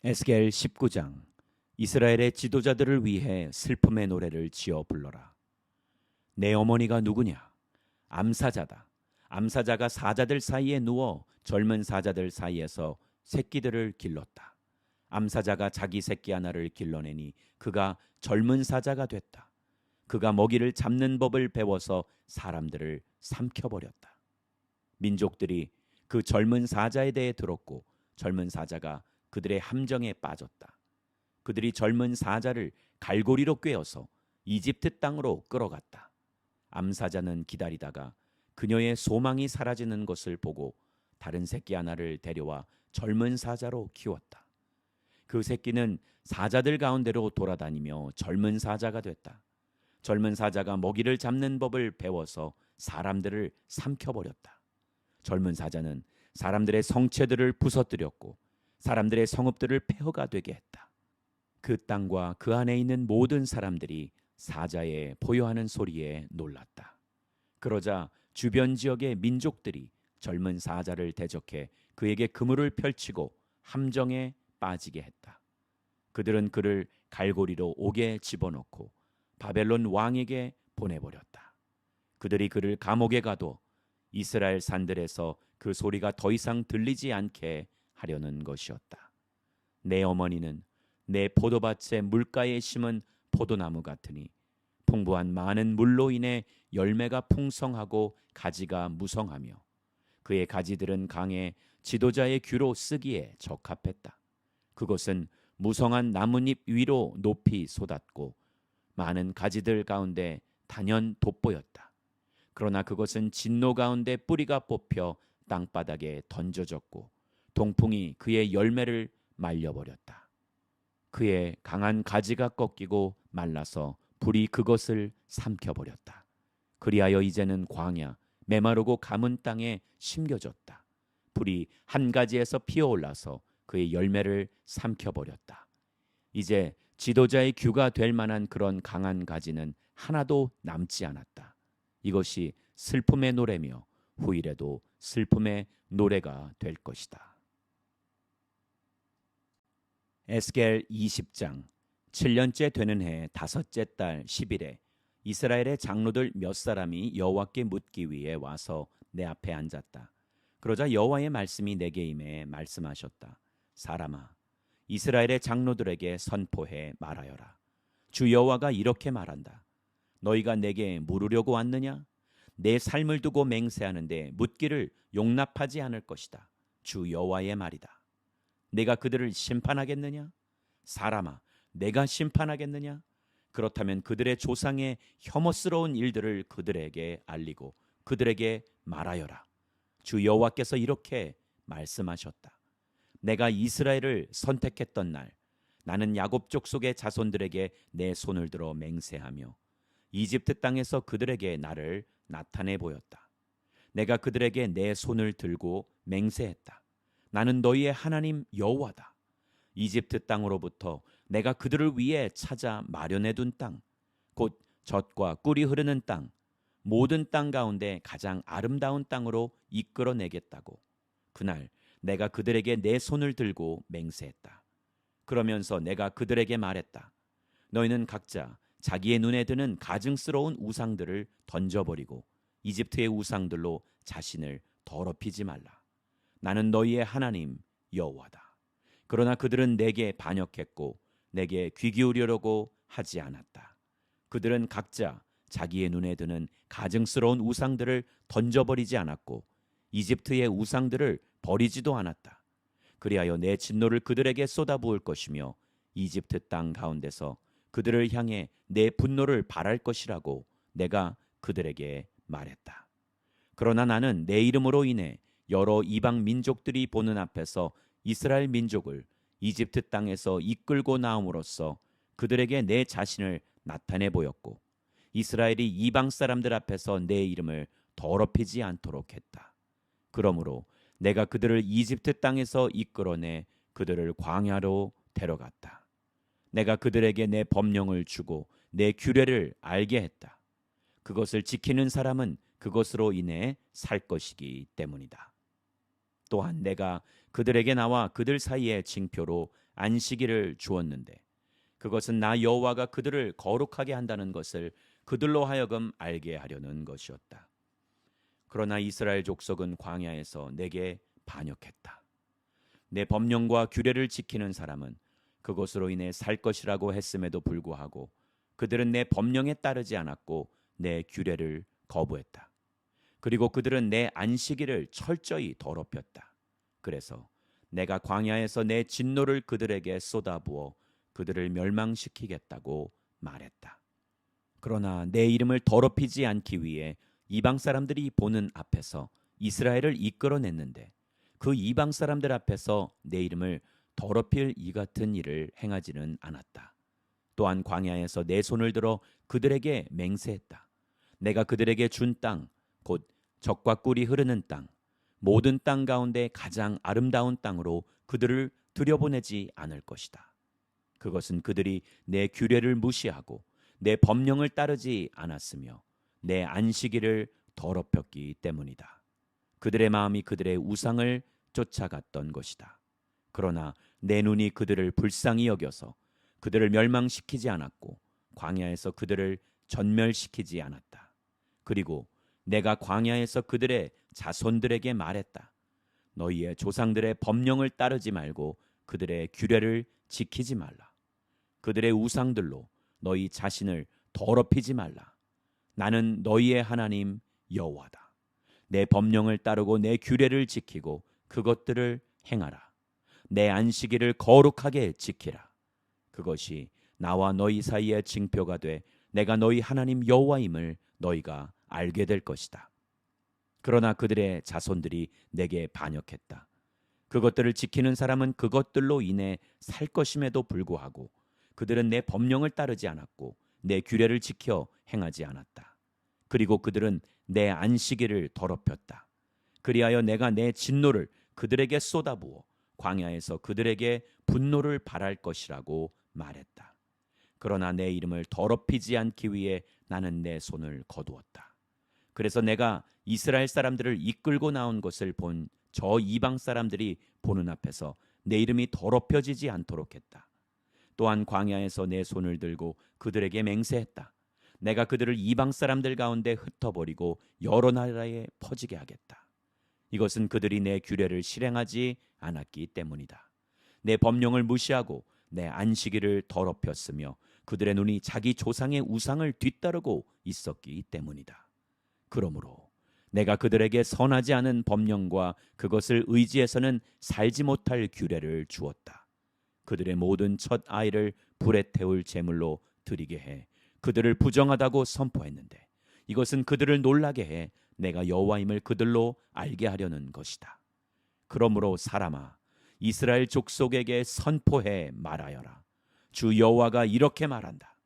에스겔 19장. 이스라엘의 지도자들을 위해 슬픔의 노래를 지어 불러라. 내 어머니가 누구냐? 암사자다. 암사자가 사자들 사이에 누워 젊은 사자들 사이에서 새끼들을 길렀다. 암사자가 자기 새끼 하나를 길러내니 그가 젊은 사자가 됐다. 그가 먹이를 잡는 법을 배워서 사람들을 삼켜버렸다. 민족들이 그 젊은 사자에 대해 들었고 젊은 사자가 그들의 함정에 빠졌다. 그들이 젊은 사자를 갈고리로 꿰어서 이집트 땅으로 끌어갔다. 암사자는 기다리다가 그녀의 소망이 사라지는 것을 보고 다른 새끼 하나를 데려와 젊은 사자로 키웠다. 그 새끼는 사자들 가운데로 돌아다니며 젊은 사자가 됐다. 젊은 사자가 먹이를 잡는 법을 배워서 사람들을 삼켜버렸다. 젊은 사자는 사람들의 성체들을 부서뜨렸고 사람들의 성읍들을 폐허가 되게 했다. 그 땅과 그 안에 있는 모든 사람들이 사자의 포효하는 소리에 놀랐다. 그러자 주변 지역의 민족들이 젊은 사자를 대적해 그에게 그물을 펼치고 함정에 빠지게 했다. 그들은 그를 갈고리로 옥에 집어넣고 바벨론 왕에게 보내버렸다. 그들이 그를 감옥에 가둬 이스라엘 산들에서 그 소리가 더 이상 들리지 않게 하려는 것이었다. 내 어머니는 내 포도밭의 물가에 심은 포도나무 같으니 풍부한 많은 물로 인해 열매가 풍성하고 가지가 무성하며 그의 가지들은 강에 지도자의 귀로 쓰기에 적합했다. 그것은 무성한 나뭇잎 위로 높이 솟았고 많은 가지들 가운데 단연 돋보였다. 그러나 그것은 진노 가운데 뿌리가 뽑혀 땅바닥에 던져졌고 동풍이 그의 열매를 말려버렸다. 그의 강한 가지가 꺾이고 말라서 불이 그것을 삼켜버렸다. 그리하여 이제는 광야, 메마르고 가문 땅에 심겨졌다. 불이 한 가지에서 피어올라서 그의 열매를 삼켜버렸다. 이제 지도자의 규가 될 만한 그런 강한 가지는 하나도 남지 않았다. 이것이 슬픔의 노래며 후일에도 슬픔의 노래가 될 것이다. 에스겔 20장. 7년째 되는 해 다섯째 달 10일에 이스라엘의 장로들 몇 사람이 여호와께 묻기 위해 와서 내 앞에 앉았다. 그러자 여호와의 말씀이 내게 임해 말씀하셨다. 사람아, 이스라엘의 장로들에게 선포해 말하여라. 주 여호와가 이렇게 말한다. 너희가 내게 물으려고 왔느냐? 내 삶을 두고 맹세하는데 묻기를 용납하지 않을 것이다. 주 여호와의 말이다. 내가 그들을 심판하겠느냐? 사람아, 내가 심판하겠느냐? 그렇다면 그들의 조상의 혐오스러운 일들을 그들에게 알리고 그들에게 말하여라. 주 여호와께서 이렇게 말씀하셨다. 내가 이스라엘을 선택했던 날, 나는 야곱 족속의 자손들에게 내 손을 들어 맹세하며 이집트 땅에서 그들에게 나를 나타내 보였다. 내가 그들에게 내 손을 들고 맹세했다. 나는 너희의 하나님 여호와다. 이집트 땅으로부터 내가 그들을 위해 찾아 마련해 둔 땅, 곧 젖과 꿀이 흐르는 땅, 모든 땅 가운데 가장 아름다운 땅으로 이끌어내겠다고. 그날 내가 그들에게 내 손을 들고 맹세했다. 그러면서 내가 그들에게 말했다. 너희는 각자 자기의 눈에 드는 가증스러운 우상들을 던져버리고 이집트의 우상들로 자신을 더럽히지 말라. 나는 너희의 하나님 여호와다. 그러나 그들은 내게 반역했고 내게 귀 기울이려고 하지 않았다. 그들은 각자 자기의 눈에 드는 가증스러운 우상들을 던져버리지 않았고 이집트의 우상들을 버리지도 않았다. 그리하여 내 진노를 그들에게 쏟아부을 것이며 이집트 땅 가운데서 그들을 향해 내 분노를 발할 것이라고 내가 그들에게 말했다. 그러나 나는 내 이름으로 인해 여러 이방 민족들이 보는 앞에서 이스라엘 민족을 이집트 땅에서 이끌고 나옴으로써 그들에게 내 자신을 나타내 보였고 이스라엘이 이방 사람들 앞에서 내 이름을 더럽히지 않도록 했다. 그러므로 내가 그들을 이집트 땅에서 이끌어내 그들을 광야로 데려갔다. 내가 그들에게 내 법령을 주고 내 규례를 알게 했다. 그것을 지키는 사람은 그것으로 인해 살 것이기 때문이다. 또한 내가 그들에게 나와 그들 사이에 징표로 안식일을 주었는데 그것은 나 여호와가 그들을 거룩하게 한다는 것을 그들로 하여금 알게 하려는 것이었다. 그러나 이스라엘 족속은 광야에서 내게 반역했다. 내 법령과 규례를 지키는 사람은 그것으로 인해 살 것이라고 했음에도 불구하고 그들은 내 법령에 따르지 않았고 내 규례를 거부했다. 그리고 그들은 내 안식일을 철저히 더럽혔다. 그래서 내가 광야에서 내 진노를 그들에게 쏟아부어 그들을 멸망시키겠다고 말했다. 그러나 내 이름을 더럽히지 않기 위해 이방 사람들이 보는 앞에서 이스라엘을 이끌어냈는데 그 이방 사람들 앞에서 내 이름을 더럽힐 이 같은 일을 행하지는 않았다. 또한 광야에서 내 손을 들어 그들에게 맹세했다. 내가 그들에게 준 땅, 곧 젖과 꿀이 흐르는 땅, 모든 땅 가운데 가장 아름다운 땅으로 그들을 들여보내지 않을 것이다. 그것은 그들이 내 규례를 무시하고 내 법령을 따르지 않았으며 내 안식일을 더럽혔기 때문이다. 그들의 마음이 그들의 우상을 쫓아갔던 것이다. 그러나 내 눈이 그들을 불쌍히 여겨서 그들을 멸망시키지 않았고 광야에서 그들을 전멸시키지 않았다. 그리고 내가 광야에서 그들의 자손들에게 말했다. 너희의 조상들의 법령을 따르지 말고 그들의 규례를 지키지 말라. 그들의 우상들로 너희 자신을 더럽히지 말라. 나는 너희의 하나님 여호와다. 내 법령을 따르고 내 규례를 지키고 그것들을 행하라. 내 안식일을 거룩하게 지키라. 그것이 나와 너희 사이의 징표가 돼 내가 너희 하나님 여호와임을 너희가 알게 될 것이다. 그러나 그들의 자손들이 내게 반역했다. 그것들을 지키는 사람은 그것들로 인해 살 것임에도 불구하고 그들은 내 법령을 따르지 않았고 내 규례를 지켜 행하지 않았다. 그리고 그들은 내 안식일을 더럽혔다. 그리하여 내가 내 진노를 그들에게 쏟아부어 광야에서 그들에게 분노를 발할 것이라고 말했다. 그러나 내 이름을 더럽히지 않기 위해 나는 내 손을 거두었다. 그래서 내가 이스라엘 사람들을 이끌고 나온 것을 본 저 이방 사람들이 보는 앞에서 내 이름이 더럽혀지지 않도록 했다. 또한 광야에서 내 손을 들고 그들에게 맹세했다. 내가 그들을 이방 사람들 가운데 흩어버리고 여러 나라에 퍼지게 하겠다. 이것은 그들이 내 규례를 실행하지 않았기 때문이다. 내 법령을 무시하고 내 안식일을 더럽혔으며 그들의 눈이 자기 조상의 우상을 뒤따르고 있었기 때문이다. 그러므로 내가 그들에게 선하지 않은 법령과 그것을 의지해서는 살지 못할 규례를 주었다. 그들의 모든 첫 아이를 불에 태울 제물로 드리게 해 그들을 부정하다고 선포했는데 이것은 그들을 놀라게 해 내가 여호와임을 그들로 알게 하려는 것이다. 그러므로 사람아, 이스라엘 족속에게 선포해 말하여라. 주 여호와가 이렇게 말한다.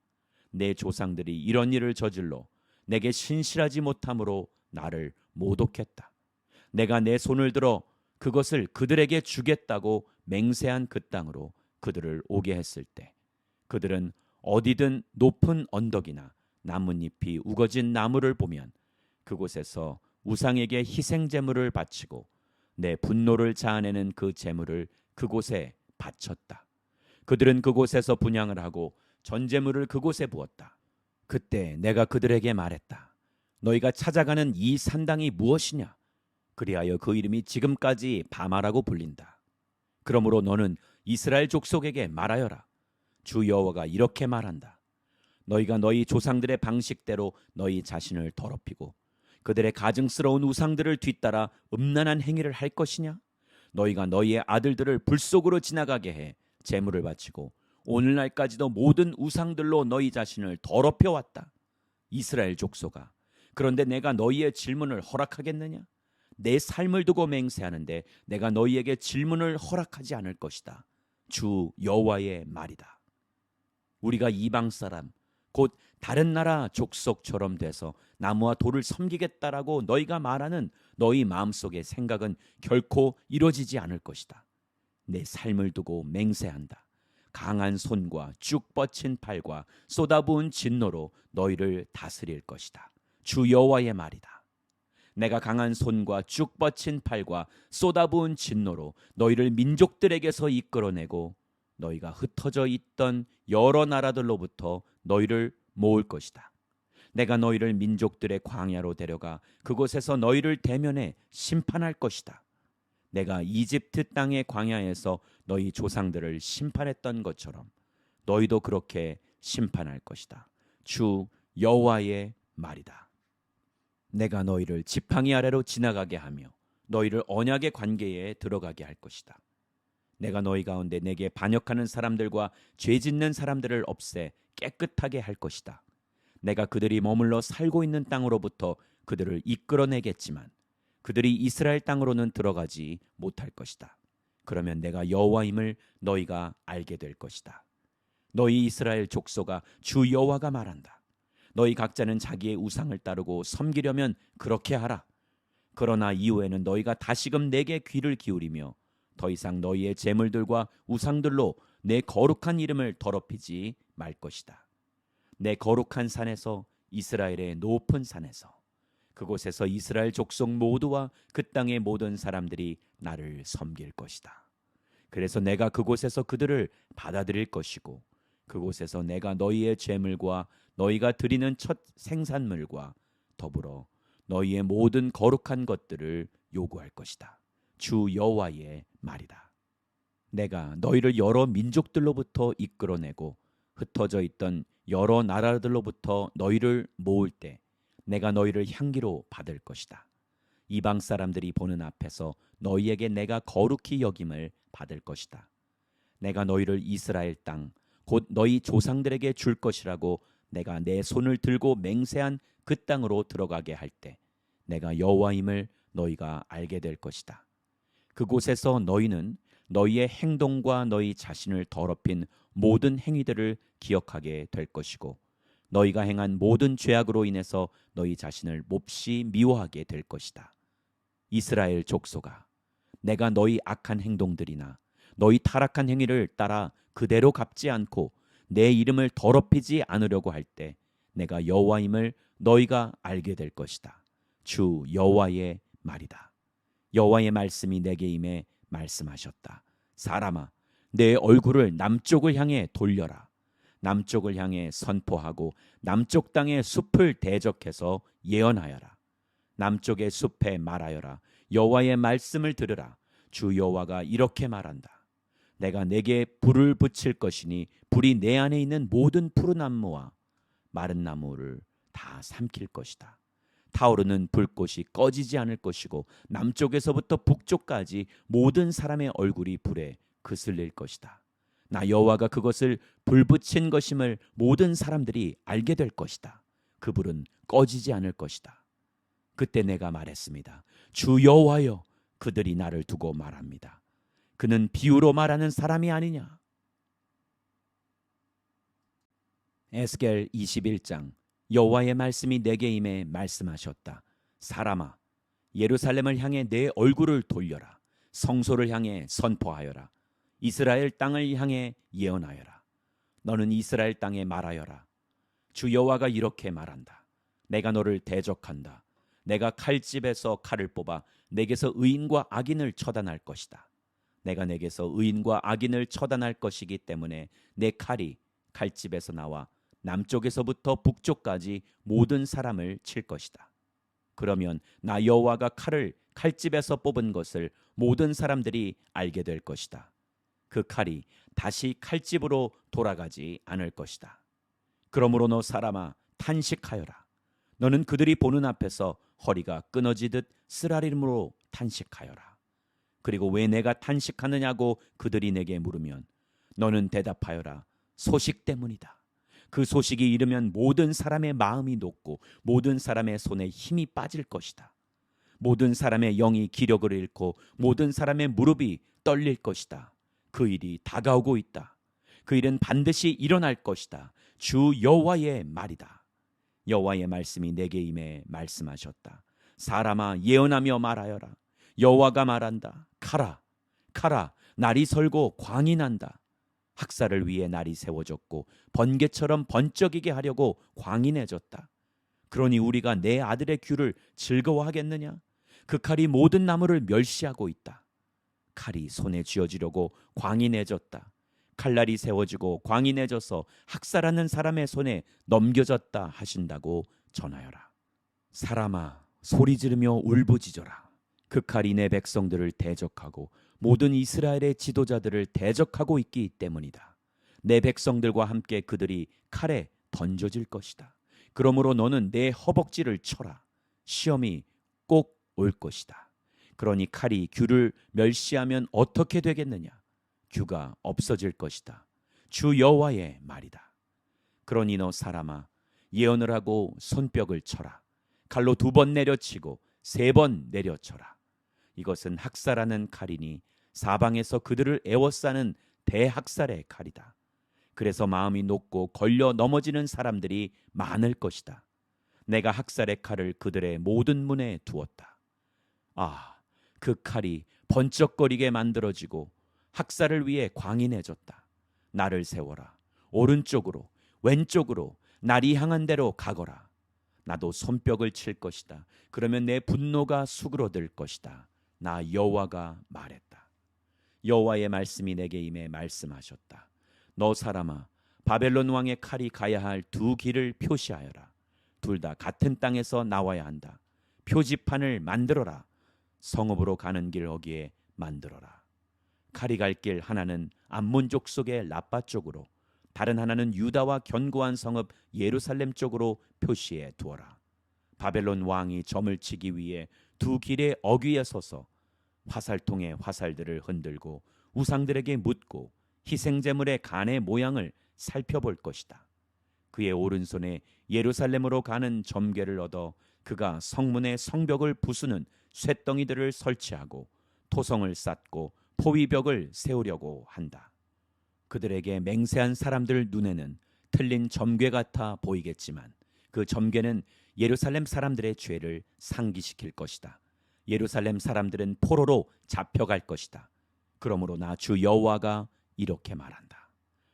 내 조상들이 이런 일을 저질러 내게 신실하지 못함으로 나를 모독했다. 내가 내 손을 들어 그것을 그들에게 주겠다고 맹세한 그 땅으로 그들을 오게 했을 때 그들은 어디든 높은 언덕이나 나뭇잎이 우거진 나무를 보면 그곳에서 우상에게 희생 제물을 바치고 내 분노를 자아내는 그 제물을 그곳에 바쳤다. 그들은 그곳에서 분향을 하고 전제물을 그곳에 부었다. 그때 내가 그들에게 말했다. 너희가 찾아가는 이 산당이 무엇이냐? 그리하여 그 이름이 지금까지 바마라고 불린다. 그러므로 너는 이스라엘 족속에게 말하여라. 주 여호와가 이렇게 말한다. 너희가 너희 조상들의 방식대로 너희 자신을 더럽히고 그들의 가증스러운 우상들을 뒤따라 음란한 행위를 할 것이냐? 너희가 너희의 아들들을 불 속으로 지나가게 해 제물을 바치고 오늘날까지도 모든 우상들로 너희 자신을 더럽혀 왔다. 이스라엘 족속아, 그런데 내가 너희의 질문을 허락하겠느냐? 내 삶을 두고 맹세하는데 내가 너희에게 질문을 허락하지 않을 것이다. 주 여호와의 말이다. 우리가 이방 사람 곧 다른 나라 족속처럼 돼서 나무와 돌을 섬기겠다라고 너희가 말하는 너희 마음속의 생각은 결코 이루어지지 않을 것이다. 내 삶을 두고 맹세한다. 강한 손과 쭉 뻗친 팔과 쏟아부은 진노로 너희를 다스릴 것이다. 주 여호와의 말이다. 내가 강한 손과 쭉 뻗친 팔과 쏟아부은 진노로 너희를 민족들에게서 이끌어내고 너희가 흩어져 있던 여러 나라들로부터 너희를 모을 것이다. 내가 너희를 민족들의 광야로 데려가 그곳에서 너희를 대면해 심판할 것이다. 내가 이집트 땅의 광야에서 너희 조상들을 심판했던 것처럼 너희도 그렇게 심판할 것이다. 주 여호와의 말이다. 내가 너희를 지팡이 아래로 지나가게 하며 너희를 언약의 관계에 들어가게 할 것이다. 내가 너희 가운데 내게 반역하는 사람들과 죄 짓는 사람들을 없애 깨끗하게 할 것이다. 내가 그들이 머물러 살고 있는 땅으로부터 그들을 이끌어내겠지만 그들이 이스라엘 땅으로는 들어가지 못할 것이다. 그러면 내가 여호와임을 너희가 알게 될 것이다. 너희 이스라엘 족속아, 주 여호와가 말한다. 너희 각자는 자기의 우상을 따르고 섬기려면 그렇게 하라. 그러나 이후에는 너희가 다시금 내게 귀를 기울이며 더 이상 너희의 제물들과 우상들로 내 거룩한 이름을 더럽히지 말 것이다. 내 거룩한 산에서, 이스라엘의 높은 산에서, 그곳에서 이스라엘 족속 모두와 그 땅의 모든 사람들이 나를 섬길 것이다. 그래서 내가 그곳에서 그들을 받아들일 것이고 그곳에서 내가 너희의 제물과 너희가 드리는 첫 생산물과 더불어 너희의 모든 거룩한 것들을 요구할 것이다. 주 여호와의 말이다. 내가 너희를 여러 민족들로부터 이끌어내고 흩어져 있던 여러 나라들로부터 너희를 모을 때 내가 너희를 향기로 받을 것이다. 이방 사람들이 보는 앞에서 너희에게 내가 거룩히 여김을 받을 것이다. 내가 너희를 이스라엘 땅 곧 너희 조상들에게 줄 것이라고 내가 내 손을 들고 맹세한 그 땅으로 들어가게 할 때 내가 여호와임을 너희가 알게 될 것이다. 그곳에서 너희는 너희의 행동과 너희 자신을 더럽힌 모든 행위들을 기억하게 될 것이고 너희가 행한 모든 죄악으로 인해서 너희 자신을 몹시 미워하게 될 것이다. 이스라엘 족속아, 내가 너희 악한 행동들이나 너희 타락한 행위를 따라 그대로 갚지 않고 내 이름을 더럽히지 않으려고 할 때 내가 여호와임을 너희가 알게 될 것이다. 주 여호와의 말이다. 여호와의 말씀이 내게 임해 말씀하셨다. 사람아, 내 얼굴을 남쪽을 향해 돌려라. 남쪽을 향해 선포하고 남쪽 땅의 숲을 대적해서 예언하여라. 남쪽의 숲에 말하여라. 여호와의 말씀을 들으라. 주 여호와가 이렇게 말한다. 내가 내게 불을 붙일 것이니 불이 내 안에 있는 모든 푸른 나무와 마른 나무를 다 삼킬 것이다. 타오르는 불꽃이 꺼지지 않을 것이고 남쪽에서부터 북쪽까지 모든 사람의 얼굴이 불에 그슬릴 것이다. 나 여호와가 그것을 불 붙인 것임을 모든 사람들이 알게 될 것이다. 그 불은 꺼지지 않을 것이다. 그때 내가 말했습니다. 주 여호와여, 그들이 나를 두고 말합니다. 그는 비유로 말하는 사람이 아니냐. 에스겔 21장. 여호와의 말씀이 내게 임해 말씀하셨다. 사람아, 예루살렘을 향해 내 얼굴을 돌려라. 성소를 향해 선포하여라. 이스라엘 땅을 향해 예언하여라. 너는 이스라엘 땅에 말하여라. 주 여호와가 이렇게 말한다. 내가 너를 대적한다. 내가 칼집에서 칼을 뽑아 내게서 의인과 악인을 처단할 것이다. 내가 내게서 의인과 악인을 처단할 것이기 때문에 내 칼이 칼집에서 나와 남쪽에서부터 북쪽까지 모든 사람을 칠 것이다. 그러면 나 여호와가 칼을 칼집에서 뽑은 것을 모든 사람들이 알게 될 것이다. 그 칼이 다시 칼집으로 돌아가지 않을 것이다. 그러므로 너 사람아, 탄식하여라. 너는 그들이 보는 앞에서 허리가 끊어지듯 쓰라림으로 탄식하여라. 그리고 왜 내가 탄식하느냐고 그들이 내게 물으면 너는 대답하여라. 소식 때문이다. 그 소식이 이르면 모든 사람의 마음이 녹고 모든 사람의 손에 힘이 빠질 것이다. 모든 사람의 영이 기력을 잃고 모든 사람의 무릎이 떨릴 것이다. 그 일이 다가오고 있다. 그 일은 반드시 일어날 것이다. 주 여호와의 말이다. 여호와의 말씀이 내게 임해 말씀하셨다. 사람아, 예언하며 말하여라. 여호와가 말한다. 가라, 가라. 날이 설고 광이 난다. 학살을 위해 날이 세워졌고 번개처럼 번쩍이게 하려고 광이 내졌다. 그러니 우리가 내 아들의 규를 즐거워하겠느냐? 그 칼이 모든 나무를 멸시하고 있다. 칼이 손에 쥐어지려고 광이 내졌다. 칼날이 세워지고 광이 내져서 학살하는 사람의 손에 넘겨졌다 하신다고 전하여라. 사람아, 소리 지르며 울부짖어라. 그 칼이 내 백성들을 대적하고 모든 이스라엘의 지도자들을 대적하고 있기 때문이다. 내 백성들과 함께 그들이 칼에 던져질 것이다. 그러므로 너는 내 허벅지를 쳐라. 시험이 꼭 올 것이다. 그러니 칼이 규를 멸시하면 어떻게 되겠느냐? 규가 없어질 것이다. 주 여호와의 말이다. 그러니 너 사람아, 예언을 하고 손뼉을 쳐라. 칼로 2번 내려치고 3번 내려쳐라. 이것은 학살하는 칼이니 사방에서 그들을 애워싸는 대학살의 칼이다. 그래서 마음이 높고 걸려 넘어지는 사람들이 많을 것이다. 내가 학살의 칼을 그들의 모든 문에 두었다. 아, 그 칼이 번쩍거리게 만들어지고 학살을 위해 광이 내졌다. 나를 세워라. 오른쪽으로 왼쪽으로 날이 향한 대로 가거라. 나도 손뼉을 칠 것이다. 그러면 내 분노가 수그러들 것이다. 나 여호와가 말했다. 여호와의 말씀이 내게 임해 말씀하셨다. 너 사람아, 바벨론 왕의 칼이 가야 할 2길을 표시하여라. 둘 다 같은 땅에서 나와야 한다. 표지판을 만들어라. 성읍으로 가는 길 거기에 만들어라. 칼이 갈 길 하나는 암몬 족속의 라빠 쪽으로, 다른 하나는 유다와 견고한 성읍 예루살렘 쪽으로 표시해 두어라. 바벨론 왕이 점을 치기 위해 2길의 어귀에 서서 화살통의 화살들을 흔들고 우상들에게 묻고 희생제물의 간의 모양을 살펴볼 것이다. 그의 오른손에 예루살렘으로 가는 점괘를 얻어 그가 성문의 성벽을 부수는 쇳덩이들을 설치하고 토성을 쌓고 포위벽을 세우려고 한다. 그들에게 맹세한 사람들 눈에는 틀린 점괘 같아 보이겠지만 그 점괘는 예루살렘 사람들의 죄를 상기시킬 것이다. 예루살렘 사람들은 포로로 잡혀갈 것이다. 그러므로 나 주 여호와가 이렇게 말한다.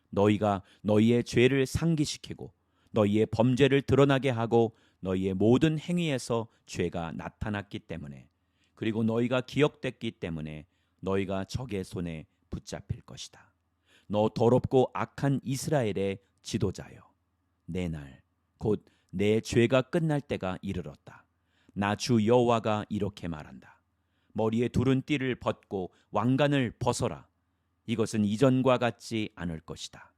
너희가 너희의 죄를 상기시키고 너희의 범죄를 드러나게 하고 너희의 모든 행위에서 죄가 나타났기 때문에, 그리고 너희가 기억됐기 때문에 너희가 적의 손에 붙잡힐 것이다. 너 더럽고 악한 이스라엘의 지도자여, 내 날 곧 내 죄가 끝날 때가 이르렀다. 나 주 여호와가 이렇게 말한다. 머리에 두른 띠를 벗고 왕관을 벗어라. 이것은 이전과 같지 않을 것이다.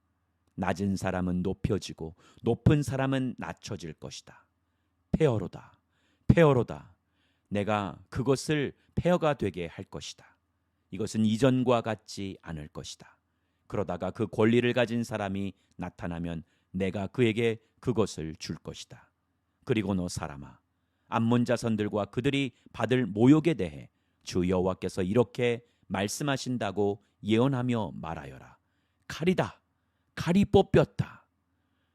낮은 사람은 높여지고 높은 사람은 낮춰질 것이다. 폐허로다, 폐허로다. 내가 그것을 폐허가 되게 할 것이다. 이것은 이전과 같지 않을 것이다. 그러다가 그 권리를 가진 사람이 나타나면 내가 그에게 그것을 줄 것이다. 그리고 너 사람아, 암몬 자손들과 그들이 받을 모욕에 대해 주 여호와께서 이렇게 말씀하신다고 예언하며 말하여라. 칼이다, 칼이 뽑혔다.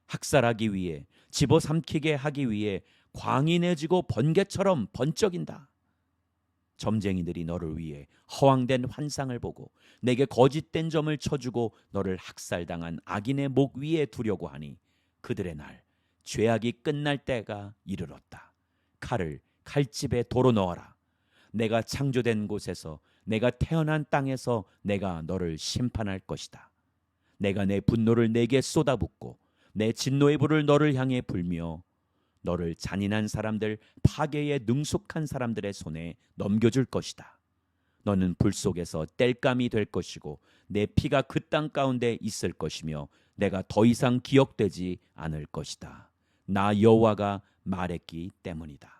학살하기 위해, 집어삼키게 하기 위해 광이 내지고 번개처럼 번쩍인다. 점쟁이들이 너를 위해 허황된 환상을 보고 내게 거짓된 점을 쳐주고 너를 학살당한 악인의 목 위에 두려고 하니 그들의 날, 죄악이 끝날 때가 이르렀다. 칼을 칼집에 도로 넣어라. 내가 창조된 곳에서, 내가 태어난 땅에서 내가 너를 심판할 것이다. 내가 내 분노를 내게 쏟아붓고 내 진노의 불을 너를 향해 불며 너를 잔인한 사람들, 파괴에 능숙한 사람들의 손에 넘겨줄 것이다. 너는 불 속에서 땔감이 될 것이고 내 피가 그 땅 가운데 있을 것이며 내가 더 이상 기억되지 않을 것이다. 나 여호와가 말했기 때문이다.